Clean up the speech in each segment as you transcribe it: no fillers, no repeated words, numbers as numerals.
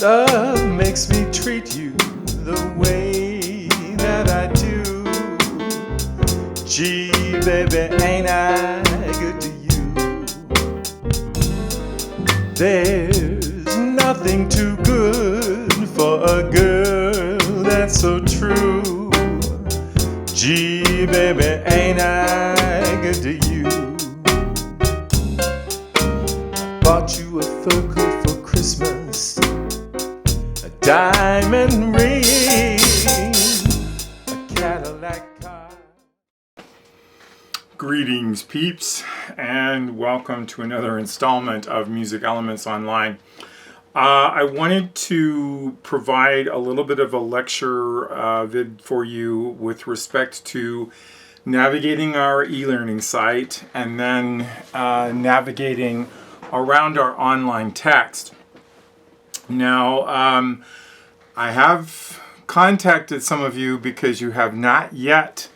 Love makes me treat you the way that I do. Gee, baby, ain't I good to you? There's nothing too good for a girl that's so true. Gee, baby, ain't I good to you? Bought you a fur coat for Christmas, a diamond ring, a Cadillac car. Greetings, peeps, and welcome to another installment of Music Elements Online. I wanted to provide a little bit of a lecture vid for you with respect to navigating our e-learning site and then navigating around our online text. Now, I have contacted some of you because you have not yet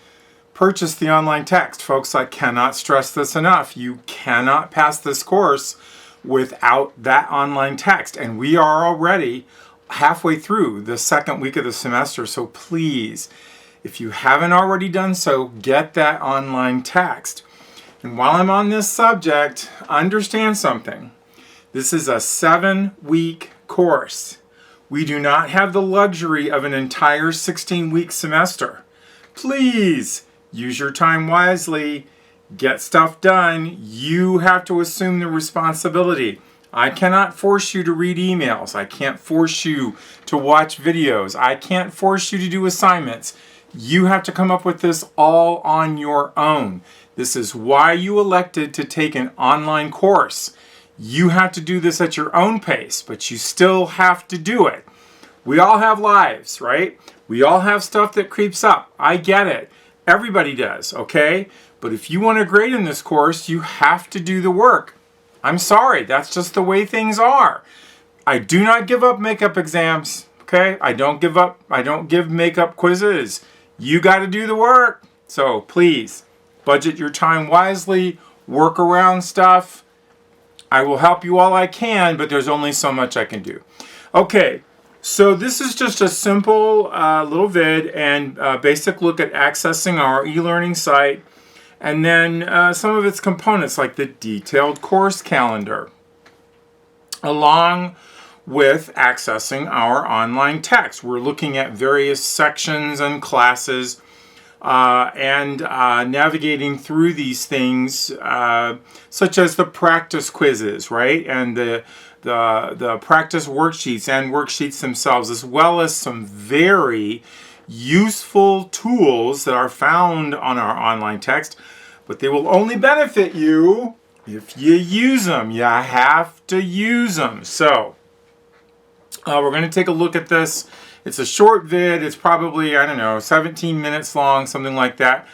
purchased the online text. Folks, I cannot stress this enough. You cannot pass this course without that online text. And we are already halfway through the second week of the semester. So please, if you haven't already done so, get that online text. And while I'm on this subject, understand something. This is a 7-week course. We do not have the luxury of an entire 16-week semester. Please use your time wisely. Get stuff done. You have to assume the responsibility. I cannot force you to read emails. I can't force you to watch videos. I can't force you to do assignments. You have to come up with this all on your own. This is why you elected to take an online course. You have to do this at your own pace, but you still have to do it. We all have lives, right? We all have stuff that creeps up. I get it. Everybody does, okay? But if you want to grade in this course, you have to do the work. I'm sorry, that's just the way things are. I do not give up makeup exams, okay? I don't give makeup quizzes. You got to do the work. So please, budget your time wisely, work around stuff. I will help you all I can, but there's only so much I can do. Okay, so this is just a simple little vid and basic look at accessing our e-learning site, and then some of its components like the detailed course calendar, along with accessing our online text. We're looking at various sections and classes and navigating through these things, such as the practice quizzes, right? And the practice worksheets and worksheets themselves, as well as some very useful tools that are found on our online text, but they will only benefit you if you use them. You have to use them. So we're going to take a look at this. It's a short vid. It's probably, 17 minutes long, something like that.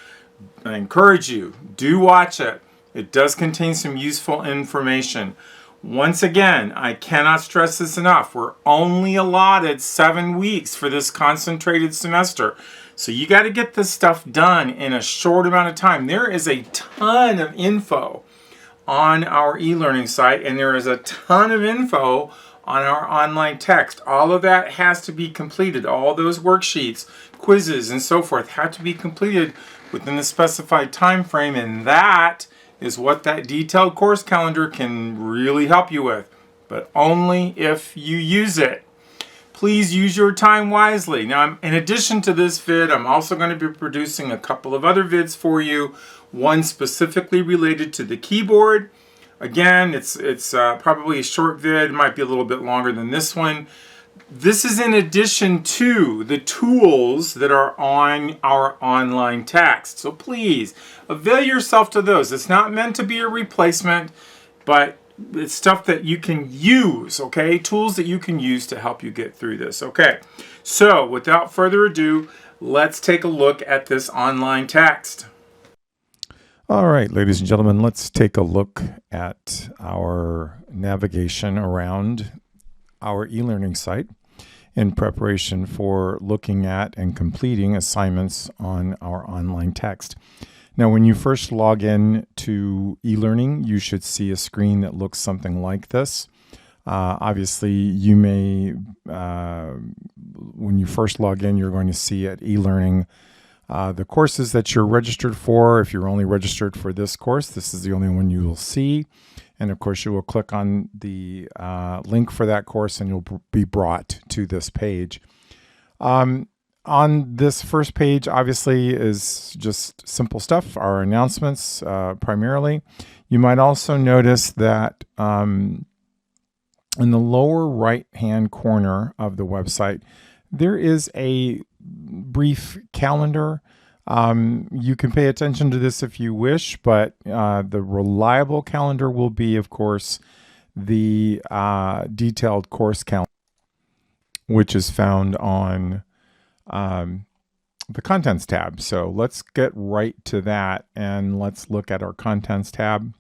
I encourage you, do watch it. It does contain some useful information. Once again, I cannot stress this enough. We're only allotted 7 weeks for this concentrated semester. So you got to get this stuff done in a short amount of time. There is a ton of info on our e-learning site, and there is a ton of info on our online text. All of that has to be completed. All those worksheets, quizzes, and so forth have to be completed within the specified time frame, and that is what that detailed course calendar can really help you with, but only if you use it. Please use your time wisely. Now, in addition to this vid, I'm also going to be producing a couple of other vids for you, one specifically related to the keyboard. Again, it's probably a short vid. It might be a little bit longer than this one. This is in addition to the tools that are on our online text. So please, avail yourself to those. It's not meant to be a replacement, but it's stuff that you can use, okay? Tools that you can use to help you get through this, okay? So without further ado, let's take a look at this online text. All right, ladies and gentlemen, let's take a look at our navigation around our e-learning site in preparation for looking at and completing assignments on our online text. Now, when you first log in to e-learning, you should see a screen that looks something like this. Obviously, you may, when you first log in, you're going to see at eLearning the courses that you're registered for. If you're only registered for this course, this is the only one you will see. And of course, you will click on the link for that course and you'll be brought to this page. On this first page, obviously, is just simple stuff, our announcements primarily. You might also notice that in the lower right-hand corner of the website, there is a brief calendar. You can pay attention to this if you wish, but the reliable calendar will be, of course, the detailed course calendar, which is found on the Contents tab. So let's get right to that and let's look at our Contents tab.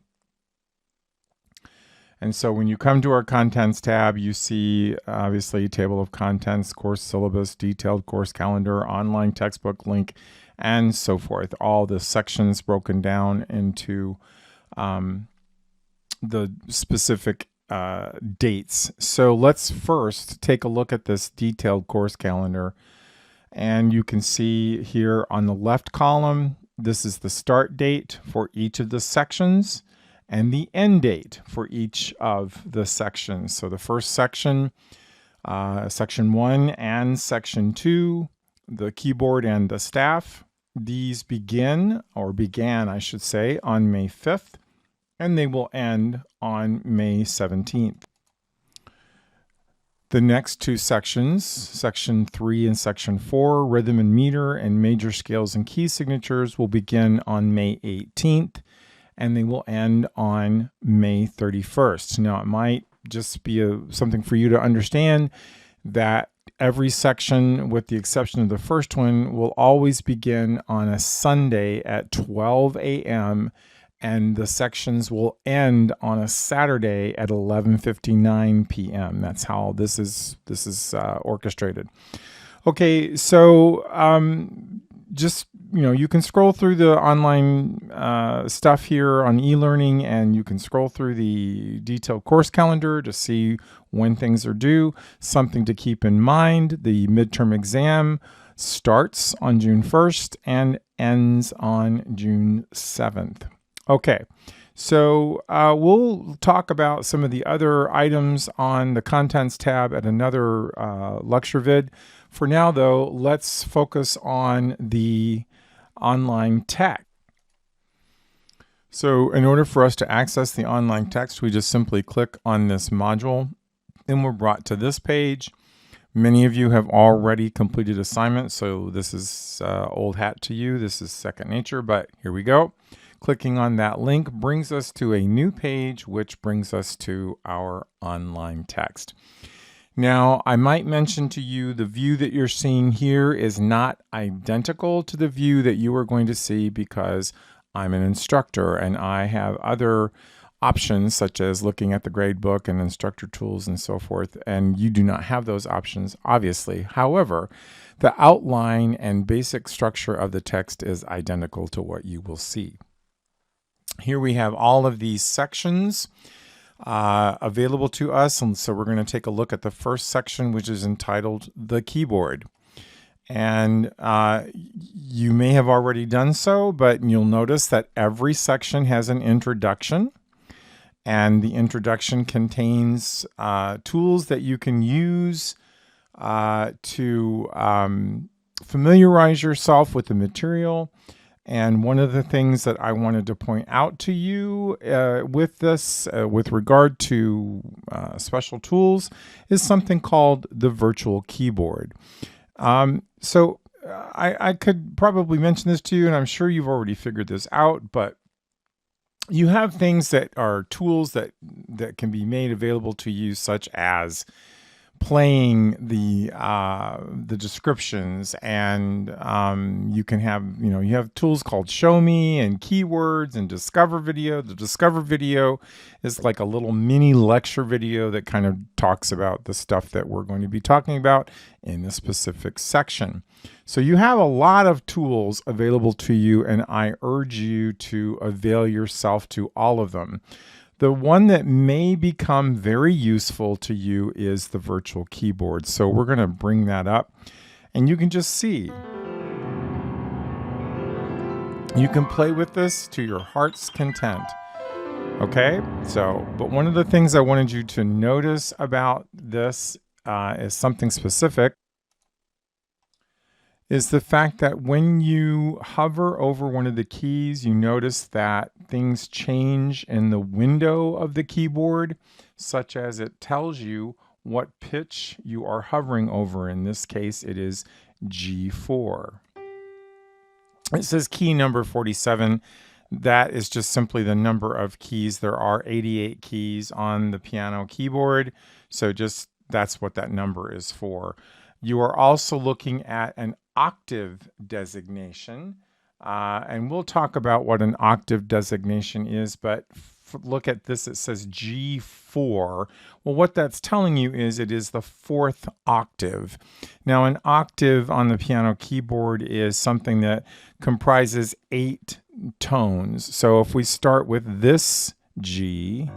And so when you come to our Contents tab, you see obviously table of contents, course syllabus, detailed course calendar, online textbook link, and so forth. All the sections broken down into the specific dates. So let's first take a look at this detailed course calendar. And you can see here on the left column, this is the start date for each of the sections and the end date for each of the sections. So the first section, section 1 and section 2, the keyboard and the staff, these began, I should say, on May 5th, and they will end on May 17th. The next two sections, section 3 and section 4, rhythm and meter and major scales and key signatures, will begin on May 18th. And they will end on May 31st. Now, it might just be something for you to understand that every section, with the exception of the first one, will always begin on a Sunday at 12 a.m. and the sections will end on a Saturday at 11:59 p.m. That's how this is orchestrated. Okay, so just, you can scroll through the online stuff here on eLearning, and you can scroll through the detailed course calendar to see when things are due. Something to keep in mind, the midterm exam starts on June 1st and ends on June 7th. Okay, so we'll talk about some of the other items on the Contents tab at another lecture vid. For now, though, let's focus on the online text. So in order for us to access the online text, we just simply click on this module and we're brought to this page. Many of you have already completed assignments, so this is old hat to you. This is second nature, but here we go. Clicking on that link brings us to a new page, which brings us to our online text. Now, I might mention to you the view that you're seeing here is not identical to the view that you are going to see because I'm an instructor and I have other options such as looking at the gradebook and instructor tools and so forth, and you do not have those options, obviously. However, the outline and basic structure of the text is identical to what you will see. Here we have all of these sections available to us, and so we're going to take a look at the first section, which is entitled The Keyboard. And you may have already done so, but you'll notice that every section has an introduction, and the introduction contains tools that you can use to familiarize yourself with the material. And one of the things that I wanted to point out to you with this, with regard to special tools, is something called the virtual keyboard. So I could probably mention this to you, and I'm sure you've already figured this out, but you have things that are tools that can be made available to you, such as playing the descriptions, and you can have, you have tools called Show Me and Keywords and Discover Video. The Discover Video is like a little mini lecture video that kind of talks about the stuff that we're going to be talking about in a specific section. So you have a lot of tools available to you, and I urge you to avail yourself to all of them. The one that may become very useful to you is the virtual keyboard. So we're going to bring that up, and you can just see. You can play with this to your heart's content. Okay, so, but one of the things I wanted you to notice about this is something specific, is the fact that when you hover over one of the keys, you notice that things change in the window of the keyboard, such as it tells you what pitch you are hovering over. In this case, it is G4. It says key number 47. That is just simply the number of keys. There are 88 keys on the piano keyboard, so just that's what that number is for. You are also looking at an octave designation, and we'll talk about what an octave designation is, but look at this. It says G4. Well, what that's telling you is it is the fourth octave. Now, an octave on the piano keyboard is something that comprises 8 tones. So if we start with this G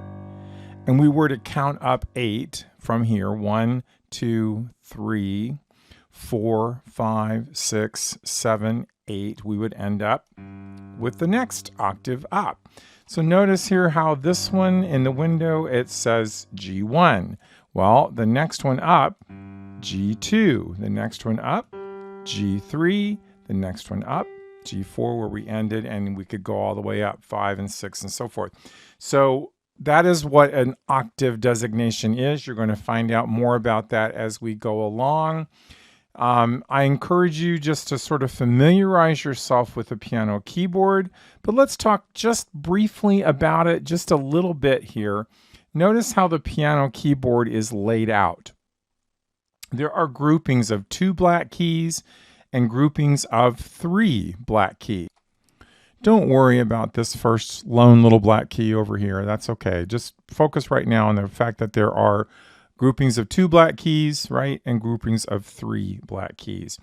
and we were to count up 8 from here, 1, 2, 3, 4, 5, 6, 7, 8, we would end up with the next octave up. So notice here how this one in the window, it says G1. Well, the next one up, G2. The next one up, G3. The next one up, G4, where we ended, and we could go all the way up, 5 and 6 and so forth. So that is what an octave designation is. You're going to find out more about that as we go along. I encourage you just to sort of familiarize yourself with the piano keyboard, but let's talk just briefly about it, just a little bit here. Notice how the piano keyboard is laid out. There are groupings of 2 black keys and groupings of 3 black keys. Don't worry about this first lone little black key over here. That's okay. Just focus right now on the fact that there are groupings of 2 black keys, right? And groupings of 3 black keys.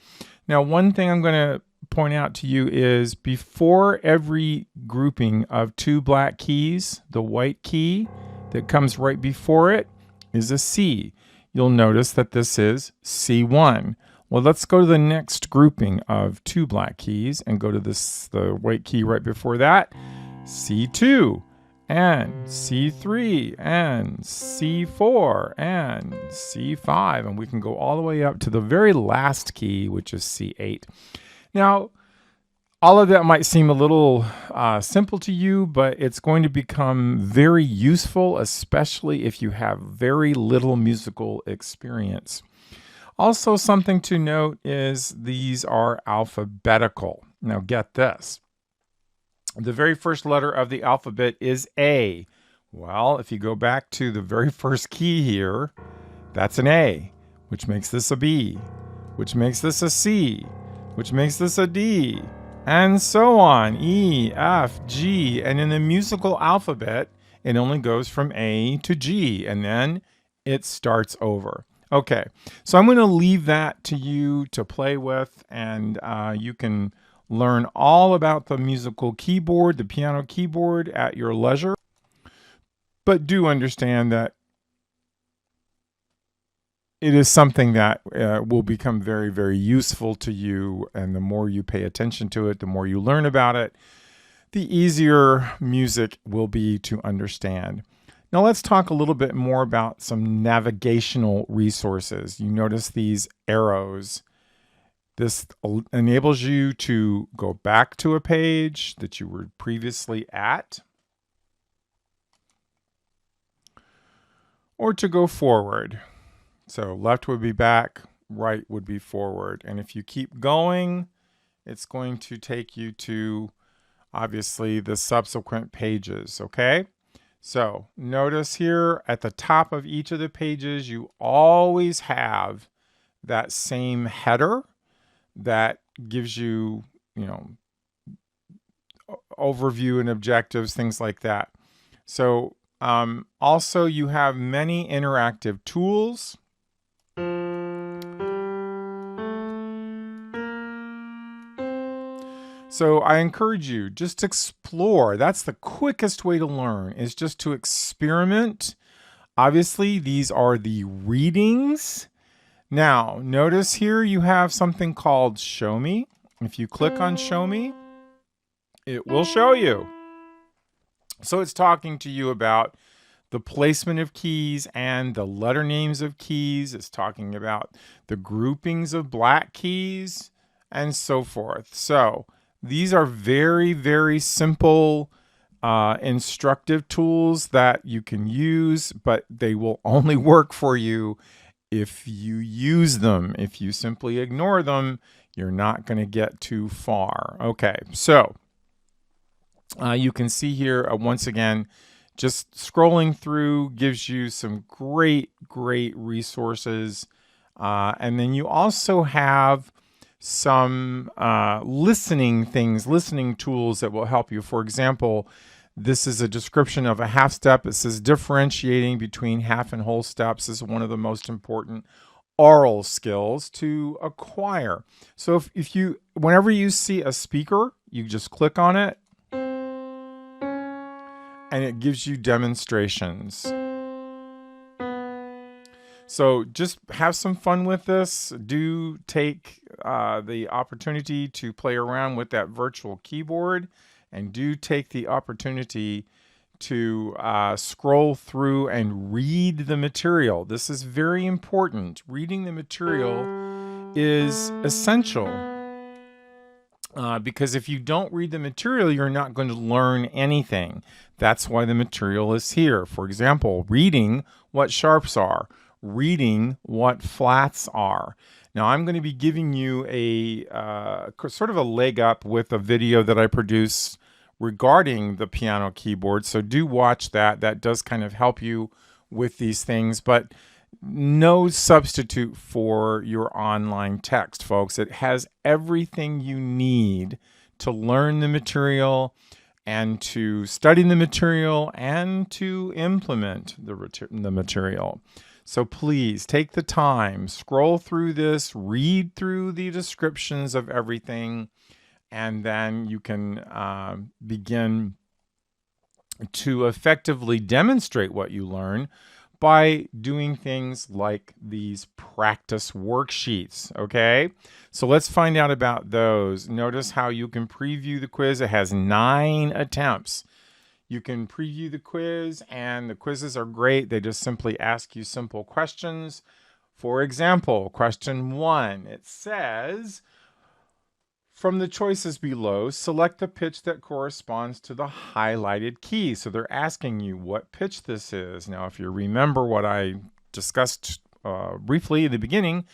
Now, one thing I'm going to point out to you is before every grouping of 2 black keys, the white key that comes right before it is a C. You'll notice that this is C1. Well, let's go to the next grouping of 2 black keys and go to the white key right before that, C2. And C3 and C4 and C5, and we can go all the way up to the very last key, which is C8. Now, all of that might seem a little simple to you, but it's going to become very useful, especially if you have very little musical experience. Also, something to note is these are alphabetical. Now, get this. The very first letter of the alphabet is A. Well, if you go back to the very first key here, that's an A, which makes this a B, which makes this a C, which makes this a D, and so on, E, F, G. And in the musical alphabet, it only goes from A to G, and then it starts over. Okay, so I'm going to leave that to you to play with, and you can learn all about the musical keyboard, the piano keyboard, at your leisure. But do understand that it is something that will become very, very useful to you. And the more you pay attention to it, the more you learn about it, the easier music will be to understand. Now let's talk a little bit more about some navigational resources. You notice these arrows. This enables you to go back to a page that you were previously at, or to go forward. So left would be back, right would be forward. And if you keep going, it's going to take you to, obviously, the subsequent pages, okay? So notice here at the top of each of the pages, you always have that same header that gives you, overview and objectives, things like that. So also you have many interactive tools. So I encourage you, just explore. That's the quickest way to learn, is just to experiment. Obviously, these are the readings. Now, notice here you have something called Show Me. If you click on Show Me, it will show you. So it's talking to you about the placement of keys and the letter names of keys. It's talking about the groupings of black keys and so forth. So these are very, very simple instructive tools that you can use, but they will only work for you if you use them. If you simply ignore them, you're not going to get too far. Okay, so you can see here once again, just scrolling through gives you some great resources. And then you also have some listening tools that will help you. For example, this is a description of a half step. It says differentiating between half and whole steps is one of the most important oral skills to acquire. So whenever you see a speaker, you just click on it and it gives you demonstrations. So just have some fun with this. Do take the opportunity to play around with that virtual keyboard, and do take the opportunity to scroll through and read the material. This is very important. Reading the material is essential. Because if you don't read the material, you're not going to learn anything. That's why the material is here. For example, reading what sharps are, reading what flats are. Now, I'm going to be giving you a sort of a leg up with a video that I produced regarding the piano keyboard. So do watch that. That does kind of help you with these things, but no substitute for your online text, folks. It has everything you need to learn the material and to study the material and to implement the material. So please take the time, scroll through this, read through the descriptions of everything, and then you can begin to effectively demonstrate what you learn by doing things like these practice worksheets, okay? So let's find out about those. Notice how you can preview the quiz. It has 9 attempts. You can preview the quiz, and the quizzes are great. They just simply ask you simple questions. For example, question 1, it says, from the choices below, select the pitch that corresponds to the highlighted key. So they're asking you what pitch this is. Now, if you remember what I discussed briefly at the beginning,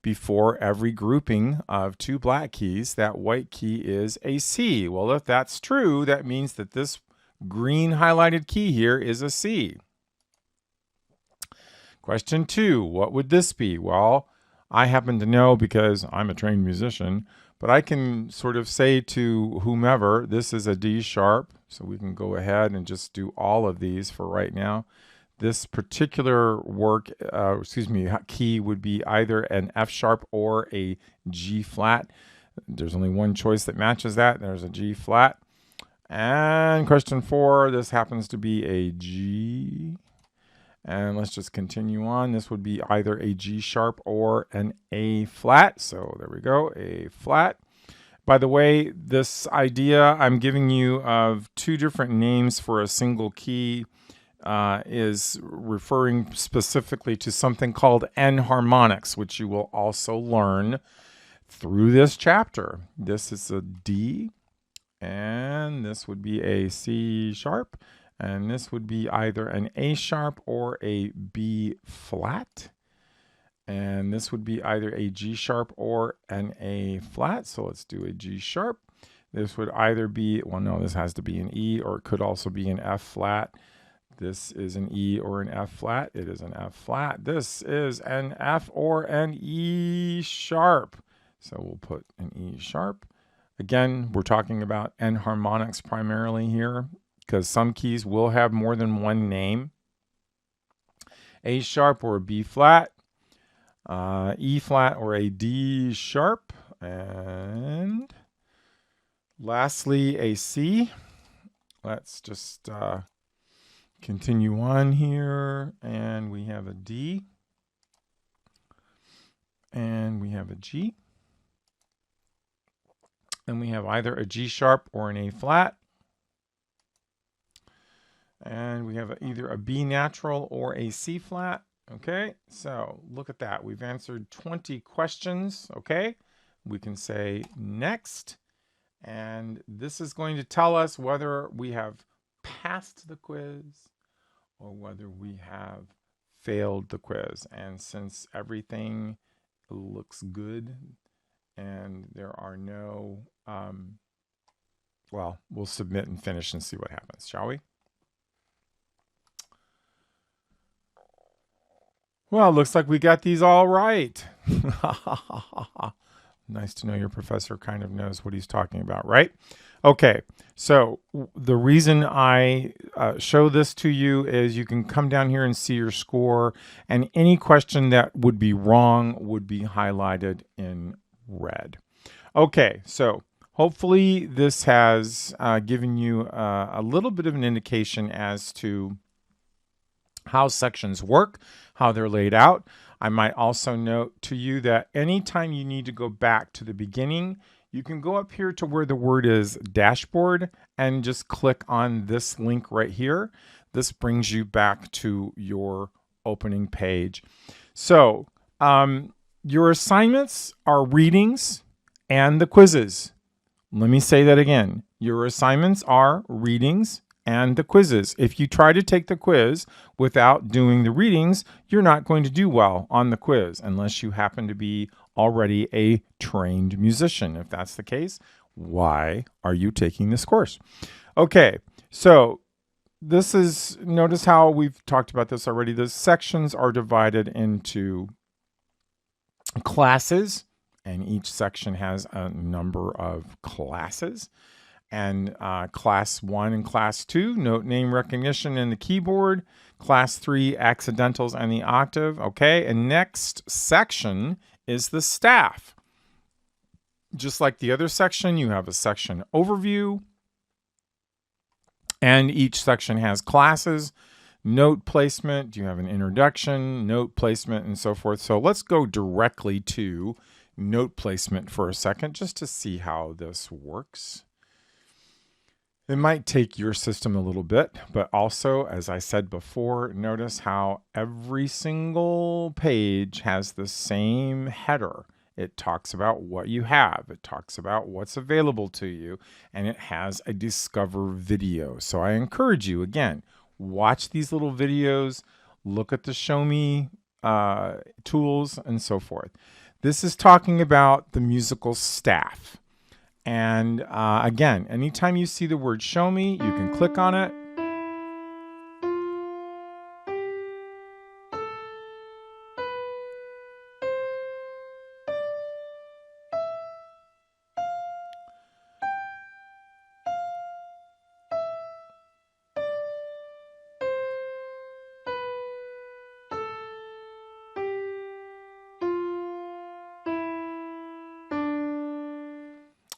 before every grouping of 2 black keys, that white key is a C. Well, if that's true, that means that this green highlighted key here is a C. Question 2, what would this be? Well, I happen to know because I'm a trained musician, but I can sort of say to whomever, this is a D sharp, so we can go ahead and just do all of these for right now. This particular key would be either an F sharp or a G flat. There's only one choice that matches that. There's a G flat. And question 4, this happens to be a G. And let's just continue on. This would be either a G sharp or an A flat. So there we go, A flat. By the way, this idea I'm giving you of 2 different names for a single key is referring specifically to something called enharmonics, which you will also learn through this chapter. This is a D, and this would be a C sharp. And this would be either an A sharp or a B flat. And this would be either a G sharp or an A flat. So let's do a G sharp. This would either be, well, no, this has to be an E, or it could also be an F flat. This is an E or an F flat. It is an F flat. This is an F or an E sharp. So we'll put an E sharp. Again, we're talking about enharmonics primarily here, because some keys will have more than one name. A sharp or a B flat, E flat or a D sharp, and Lastly, a C. Let's just continue on here, and we have a D, and we have a G, and we have either a G sharp or an A flat, and we have either a B natural or a C flat. Okay, so look at that. We've answered 20 questions. Okay, we can say next, and this is going to tell us whether we have passed the quiz or whether we have failed the quiz. And since everything looks good and there are no, well, we'll submit and finish and see what happens, shall we? Well, looks like we got these all right. Nice to know your professor kind of knows what he's talking about, right? Okay, so the reason I show this to you is you can come down here and see your score, and any question that would be wrong would be highlighted in red. Okay, so hopefully this has given you a little bit of an indication as to how sections work, how they're laid out. I might also note to you that anytime you need to go back to the beginning, you can go up here to where the word is dashboard and just click on this link right here. This brings you back to your opening page. So your assignments are readings and the quizzes. Let me say that again. Your assignments are readings and the quizzes. If you try to take the quiz without doing the readings, you're not going to do well on the quiz unless you happen to be already a trained musician. If that's the case, why are you taking this course? Okay, so this is, notice how we've talked about this already. The sections are divided into classes, and each section has a number of classes. And class 1 and class 2, note name recognition and the keyboard. Class 3, accidentals and the octave. Okay, and next section is the staff. Just like the other section, you have a section overview. And each section has classes, note placement. You have an introduction, note placement, and so forth. So let's go directly to note placement for a second just to see how this works. It might take your system a little bit, but also, as I said before, notice how every single page has the same header. It talks about what you have. It talks about what's available to you, and it has a discover video. So I encourage you, again, watch these little videos, look at the show me tools, and so forth. This is talking about the musical staff. And again, anytime you see the word show me, you can click on it.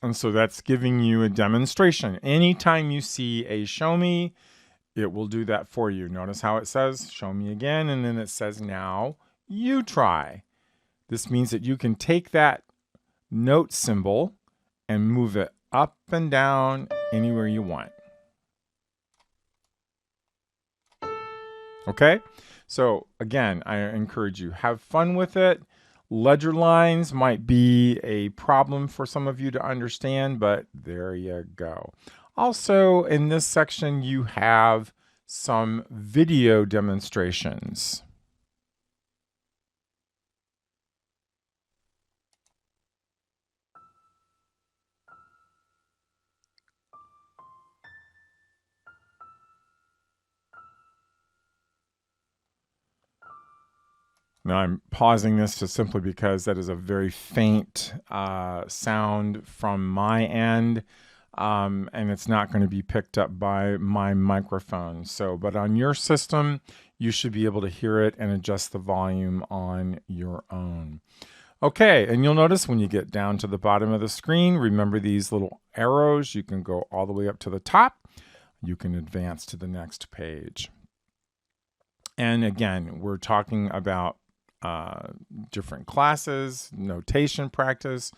And so that's giving you a demonstration. Anytime you see a show me, it will do that for you. Notice how it says show me again, and then it says now you try. This means that you can take that note symbol and move it up and down anywhere you want. Okay? So again, I encourage you, have fun with it. Ledger lines might be a problem for some of you to understand, but there you go. Also, in this section, you have some video demonstrations. Now I'm pausing this just simply because that is a very faint sound from my end, and it's not going to be picked up by my microphone. So, but on your system, you should be able to hear it and adjust the volume on your own. Okay, and you'll notice when you get down to the bottom of the screen, remember these little arrows. You can go all the way up to the top. You can advance to the next page. And again, we're talking about different classes, notation practice.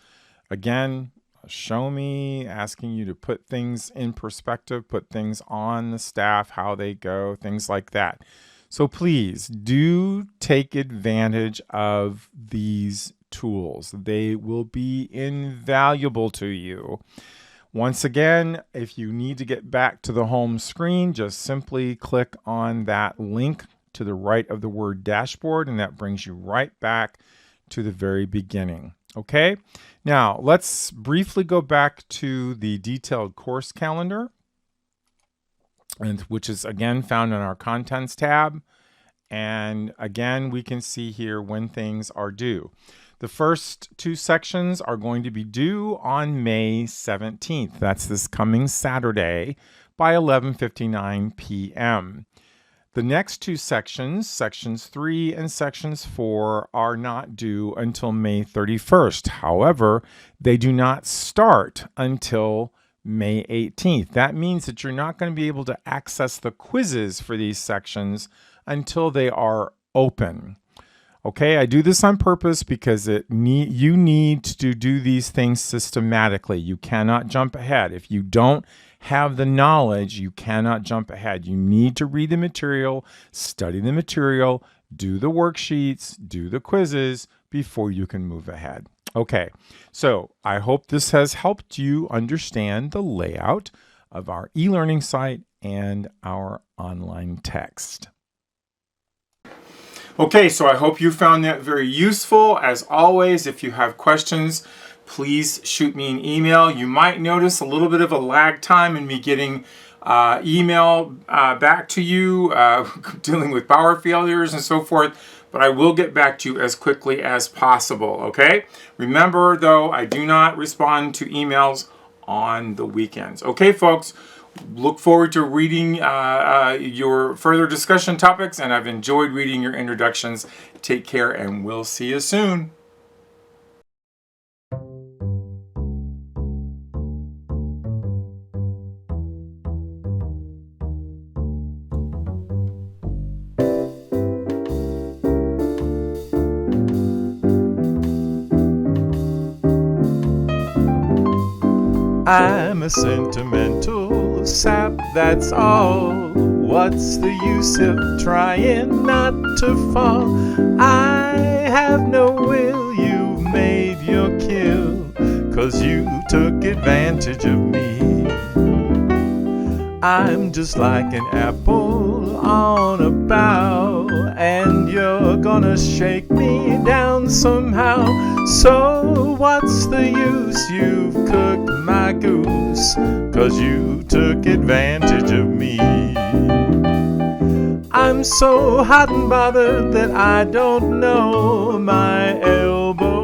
Again, show me, asking you to put things in perspective, put things on the staff, how they go, things like that. So please do take advantage of these tools. They will be invaluable to you. Once again, if you need to get back to the home screen, just simply click on that link to the right of the word dashboard, and that brings you right back to the very beginning. Okay, now let's briefly go back to the detailed course calendar, and which is again found in our contents tab. And again, we can see here when things are due. The first two sections are going to be due on May 17th. That's this coming Saturday by 11:59 p.m. The next two sections, sections 3 and sections 4, are not due until May 31st. However, they do not start until May 18th. That means that you're not going to be able to access the quizzes for these sections until they are open. Okay, I do this on purpose because you need to do these things systematically. You cannot jump ahead. If you don't have the knowledge, you cannot jump ahead. You need to read the material, study the material, do the worksheets, do the quizzes before you can move ahead. Okay, so I hope this has helped you understand the layout of our e-learning site and our online text. Okay, so I hope you found that very useful. As always, if you have questions, please shoot me an email. You might notice a little bit of a lag time in me getting email back to you, dealing with power failures and so forth, but I will get back to you as quickly as possible, okay? Remember, though, I do not respond to emails on the weekends. Okay, folks? Look forward to reading your further discussion topics, and I've enjoyed reading your introductions. Take care, and we'll see you soon. I'm a sentimental sap, that's all. What's the use of trying not to fall? I have no will, you've made your kill, 'cause you took advantage of me. I'm just like an apple on a bough, and you're gonna shake me down somehow. So what's the use? You've cooked my goose, 'cause you took advantage of me. I'm so hot and bothered that I don't know my elbow